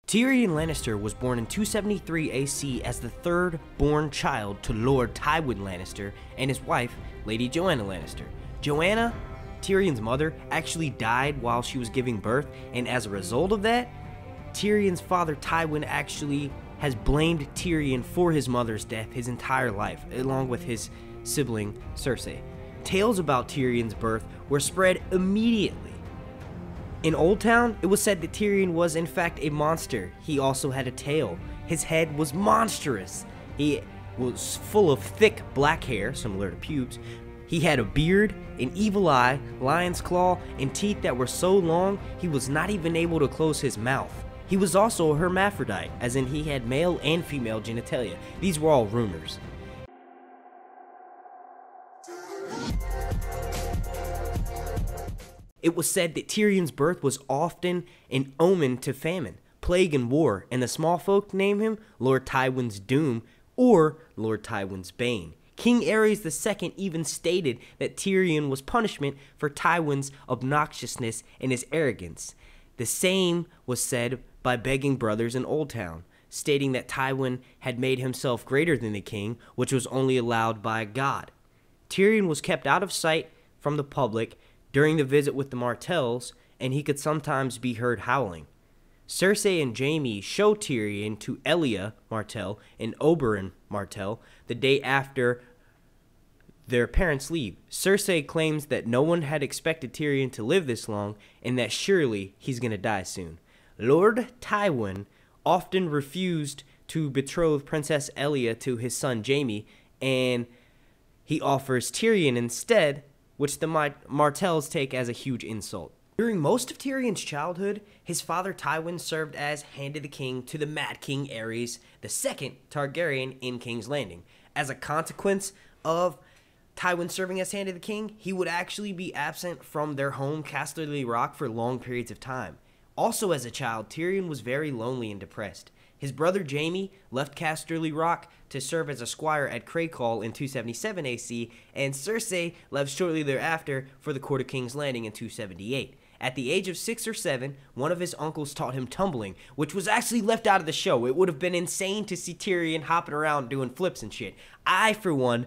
Tyrion Lannister was born in 273 AC as the third-born child to Lord Tywin Lannister and his wife, Lady Joanna Lannister. Joanna, Tyrion's mother, actually died while she was giving birth, and as a result of that, Tyrion's father Tywin actually has blamed Tyrion for his mother's death his entire life, along with his sibling Cersei. Tales about Tyrion's birth were spread immediately. In Old Town, it was said that Tyrion was in fact a monster. He also had a tail. His head was monstrous. He was full of thick black hair, similar to pubes. He had a beard, an evil eye, lion's claw, and teeth that were so long he was not even able to close his mouth. He was also a hermaphrodite, as in he had male and female genitalia. These were all rumors. It was said that Tyrion's birth was often an omen to famine, plague, and war, and the small folk name him Lord Tywin's Doom or Lord Tywin's Bane. King Aerys II even stated that Tyrion was punishment for Tywin's obnoxiousness and his arrogance. The same was said by begging brothers in Old Town, stating that Tywin had made himself greater than the king, which was only allowed by God. Tyrion was kept out of sight from the public during the visit with the Martells, and he could sometimes be heard howling. Cersei and Jaime show Tyrion to Elia Martell and Oberyn Martell the day after their parents leave. Cersei claims that no one had expected Tyrion to live this long, and that surely he's gonna die soon. Lord Tywin often refused to betroth Princess Elia to his son Jaime, and he offers Tyrion instead, which the Martells take as a huge insult. During most of Tyrion's childhood, his father Tywin served as Hand of the King to the Mad King Aerys II Targaryen in King's Landing. As a consequence of Tywin serving as Hand of the King, he would actually be absent from their home, Casterly Rock, for long periods of time. Also as a child, Tyrion was very lonely and depressed. His brother Jaime left Casterly Rock to serve as a squire at Craigcall in 277 AC, and Cersei left shortly thereafter for the court of King's Landing in 278. At the age of 6 or 7, one of his uncles taught him tumbling, which was actually left out of the show. It would have been insane to see Tyrion hopping around doing flips and shit. I, for one,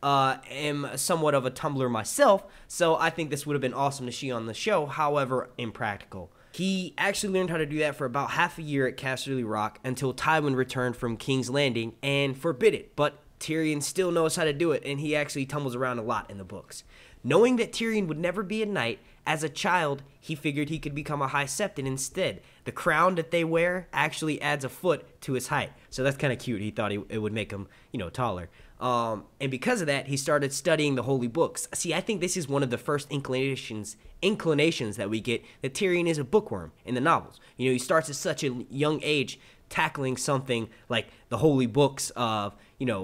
am somewhat of a tumbler myself, so I think this would have been awesome to see on the show, however impractical. He actually learned how to do that for about half a year at Casterly Rock until Tywin returned from King's Landing and forbid it, but Tyrion still knows how to do it, and he actually tumbles around a lot in the books. Knowing that Tyrion would never be a knight, as a child, he figured he could become a High Septon instead. The crown that they wear actually adds a foot to his height, so that's kind of cute. He thought it would make him, taller. And because of that, he started studying the holy books. See, I think this is one of the first inclinations that we get that Tyrion is a bookworm in the novels. He starts at such a young age tackling something like the holy books of,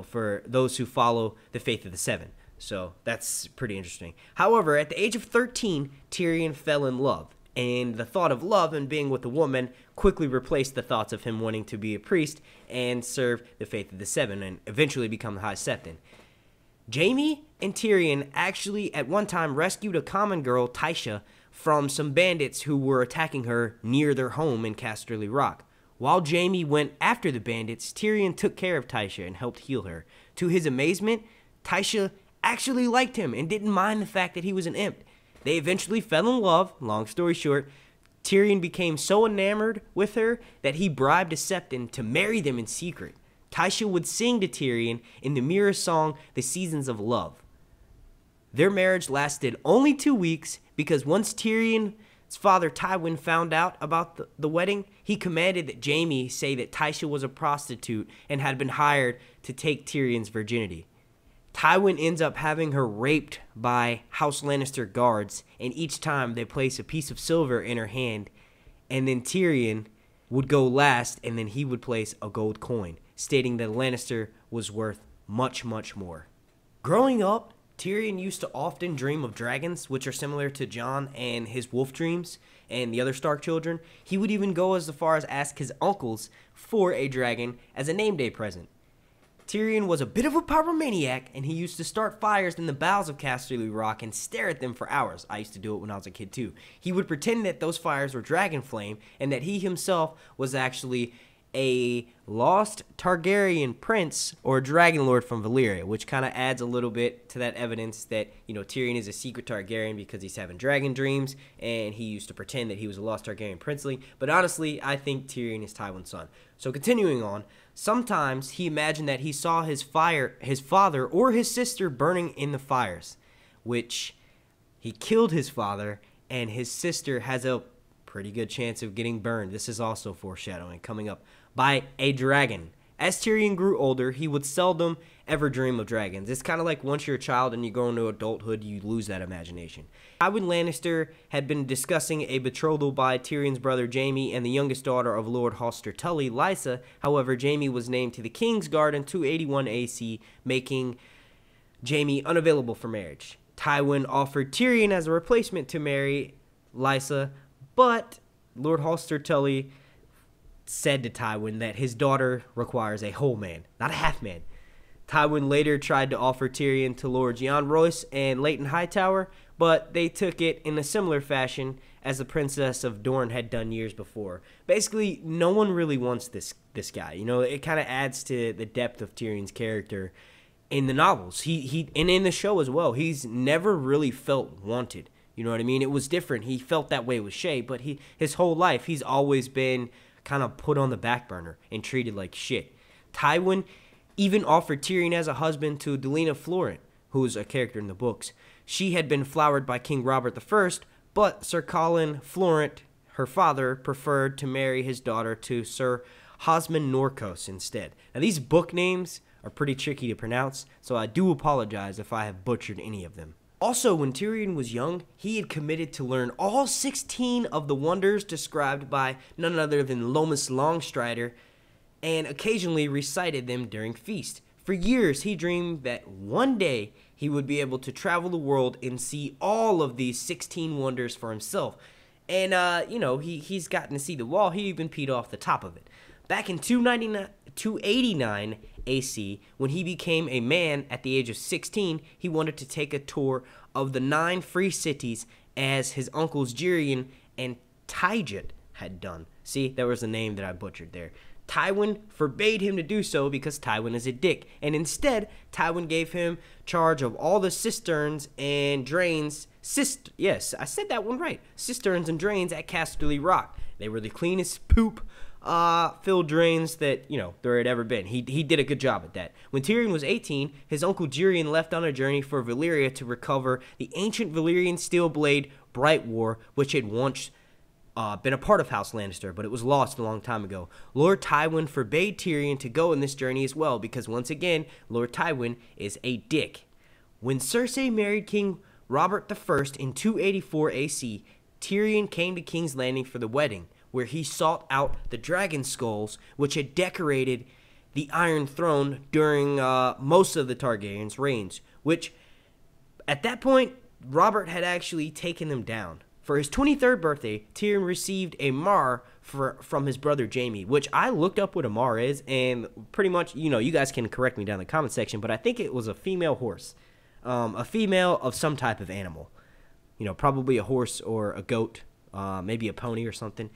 for those who follow the faith of the Seven. So that's pretty interesting. However, at the age of 13, Tyrion fell in love, and the thought of love and being with a woman quickly replaced the thoughts of him wanting to be a priest and serve the faith of the Seven and eventually become the High Septon. Jaime and Tyrion actually at one time rescued a common girl, Tysha, from some bandits who were attacking her near their home in Casterly Rock. While Jaime went after the bandits, Tyrion took care of Tysha and helped heal her. To his amazement, Tysha actually liked him and didn't mind the fact that he was an imp. They eventually fell in love. Long story short, Tyrion became so enamored with her that he bribed a Septon to marry them in secret. Tysha would sing to Tyrion in the mirror song, The Seasons of Love. Their marriage lasted only 2 weeks because once Tyrion's father Tywin found out about the wedding, he commanded that Jaime say that Tysha was a prostitute and had been hired to take Tyrion's virginity. Tywin ends up having her raped by House Lannister guards, and each time they place a piece of silver in her hand, and then Tyrion would go last, and then he would place a gold coin, stating that Lannister was worth much, much more. Growing up, Tyrion used to often dream of dragons, which are similar to Jon and his wolf dreams and the other Stark children. He would even go as far as ask his uncles for a dragon as a name day present. Tyrion was a bit of a pyromaniac, and he used to start fires in the bowels of Casterly Rock and stare at them for hours. I used to do it when I was a kid too. He would pretend that those fires were dragon flame, and that he himself was actually a lost Targaryen prince or dragon lord from Valyria, which kind of adds a little bit to that evidence that, you know, Tyrion is a secret Targaryen because he's having dragon dreams, and he used to pretend that he was a lost Targaryen princeling. But honestly, I think Tyrion is Tywin's son. So continuing on, sometimes he imagined that he saw his father or his sister burning in the fires, which he killed his father, and his sister has a pretty good chance of getting burned. This is also foreshadowing coming up, by a dragon. As Tyrion grew older, he would seldom ever dream of dragons. It's kind of like once you're a child and you go into adulthood, you lose that imagination. Tywin Lannister had been discussing a betrothal by Tyrion's brother Jaime and the youngest daughter of Lord Hoster Tully, Lysa. However, Jaime was named to the King's Guard in 281 AC, making Jaime unavailable for marriage. Tywin offered Tyrion as a replacement to marry Lysa, but Lord Hoster Tully said to Tywin that his daughter requires a whole man, not a half man. Tywin later tried to offer Tyrion to Lord Jon Royce and Leighton Hightower, but they took it in a similar fashion as the Princess of Dorne had done years before. Basically, no one really wants this guy. You know, it kind of adds to the depth of Tyrion's character in the novels. And in the show as well. He's never really felt wanted. You know what I mean? It was different. He felt that way with Shay, but his whole life he's always been kind of put on the back burner and treated like shit. Tywin even offered Tyrion as a husband to Delena Florent, who is a character in the books. She had been flowered by King Robert I, but Sir Colin Florent, her father, preferred to marry his daughter to Sir Hosmund Norcos instead. Now, these book names are pretty tricky to pronounce, so I do apologize if I have butchered any of them. Also, when Tyrion was young, he had committed to learn all 16 of the wonders described by none other than Lomas Longstrider, and occasionally recited them during feast. For years, he dreamed that one day he would be able to travel the world and see all of these 16 wonders for himself. And, you know, he's gotten to see the wall. He even peed off the top of it. Back in 289 AC, when he became a man at the age of 16, he wanted to take a tour of the 9 free cities as his uncles Jirion and Tyjit had done. See, there was a name that I butchered there. Tywin forbade him to do so because Tywin is a dick, and instead, Tywin gave him charge of all the cisterns and drains. Yes, I said that one right. Cisterns and drains at Casterly Rock. They were the cleanest poop filled drains that, you know, there had ever been. He did a good job at that. When Tyrion was 18, his uncle Jirion left on a journey for Valyria to recover the ancient Valyrian steel blade Bright War, which had once been a part of House Lannister, but it was lost a long time ago. Lord Tywin forbade Tyrion to go on this journey as well, because once again, Lord Tywin is a dick. When Cersei married King Robert I in 284 AC, Tyrion came to King's Landing for the wedding, where he sought out the dragon skulls, which had decorated the Iron Throne during most of the Targaryens' reigns, which, at that point, Robert had actually taken them down. For his 23rd birthday, Tyrion received a mar from his brother Jaime, which I looked up what a mar is, and pretty much, you know, you guys can correct me down in the comment section, but I think it was a female horse. A female of some type of animal. You know, probably a horse or a goat, maybe a pony or something.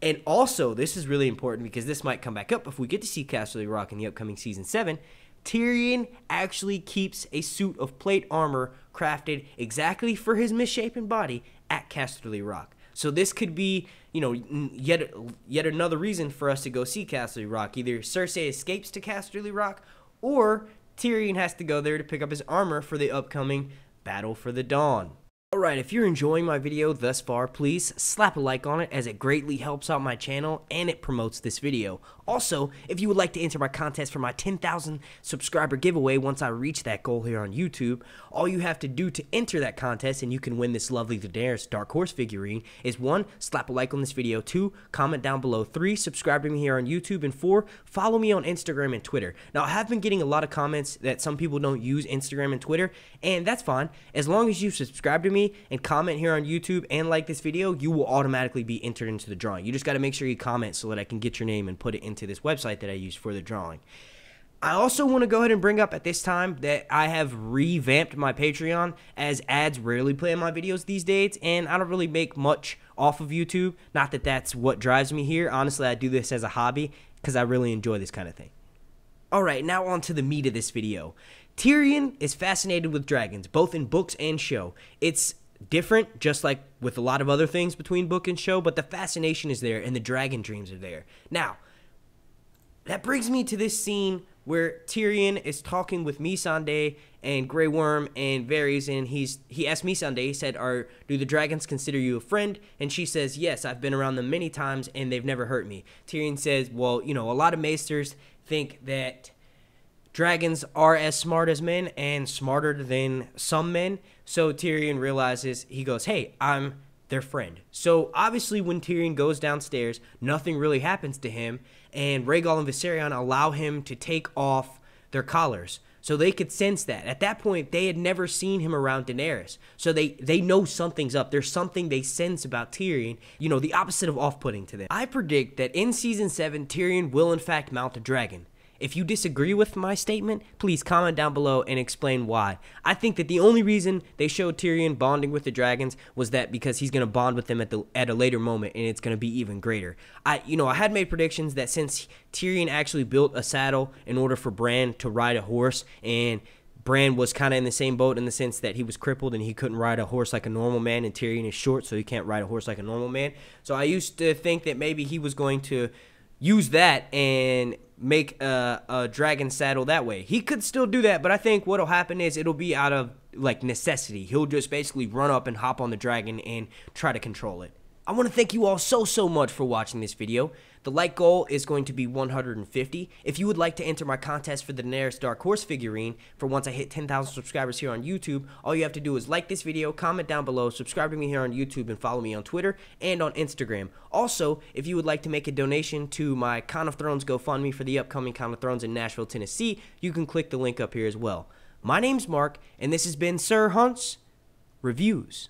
And also, this is really important because this might come back up if we get to see Casterly Rock in the upcoming Season 7. Tyrion actually keeps a suit of plate armor crafted exactly for his misshapen body at Casterly Rock. So this could be, you know, yet another reason for us to go see Casterly Rock. Either Cersei escapes to Casterly Rock, or Tyrion has to go there to pick up his armor for the upcoming Battle for the Dawn. Alright, if you're enjoying my video thus far, please slap a like on it, as it greatly helps out my channel and it promotes this video. Also, if you would like to enter my contest for my 10,000 subscriber giveaway once I reach that goal here on YouTube, all you have to do to enter that contest and you can win this lovely Daenerys Dark Horse figurine is 1. Slap a like on this video, 2. Comment down below, 3. Subscribe to me here on YouTube, and 4. Follow me on Instagram and Twitter. Now, I have been getting a lot of comments that some people don't use Instagram and Twitter, and that's fine. As long as you subscribe to me and comment here on YouTube and like this video, you will automatically be entered into the drawing. You just got to make sure you comment so that I can get your name and put it into this website that I use for the drawing. I also want to go ahead and bring up at this time that I have revamped my Patreon, as ads rarely play in my videos these days, and I don't really make much off of YouTube. Not that that's what drives me here. Honestly, I do this as a hobby because I really enjoy this kind of thing. Alright, now on to the meat of this video. Tyrion is fascinated with dragons, both in books and show. It's different, just like with a lot of other things between book and show, but the fascination is there and the dragon dreams are there. Now, that brings me to this scene where Tyrion is talking with Missandei and Grey Worm and Varys, and he asked Missandei, he said, do the dragons consider you a friend? And she says, yes, I've been around them many times and they've never hurt me. Tyrion says, well, you know, a lot of maesters think that dragons are as smart as men and smarter than some men. So Tyrion realizes, he goes, hey, I'm their friend. So obviously when Tyrion goes downstairs, nothing really happens to him, and Rhaegal and Viserion allow him to take off their collars. So they could sense that. At that point, they had never seen him around Daenerys. So they know something's up. There's something they sense about Tyrion, you know, the opposite of off-putting to them. I predict that in Season 7, Tyrion will in fact mount a dragon. If you disagree with my statement, please comment down below and explain why. I think that the only reason they showed Tyrion bonding with the dragons was that because he's going to bond with them at a later moment, and it's going to be even greater. I had made predictions that since Tyrion actually built a saddle in order for Bran to ride a horse, and Bran was kind of in the same boat in the sense that he was crippled and he couldn't ride a horse like a normal man, and Tyrion is short, so he can't ride a horse like a normal man. So I used to think that maybe he was going to use that and make a dragon saddle that way. He could still do that, but I think what'll happen is it'll be out of like necessity. He'll just basically run up and hop on the dragon and try to control it. I want to thank you all so much for watching this video. The like goal is going to be 150. If you would like to enter my contest for the Daenerys Dark Horse figurine for once I hit 10,000 subscribers here on YouTube, all you have to do is like this video, comment down below, subscribe to me here on YouTube, and follow me on Twitter and on Instagram. Also, if you would like to make a donation to my Count of Thrones GoFundMe for the upcoming Count of Thrones in Nashville, Tennessee, you can click the link up here as well. My name's Mark, and this has been Sir Hunt's Reviews.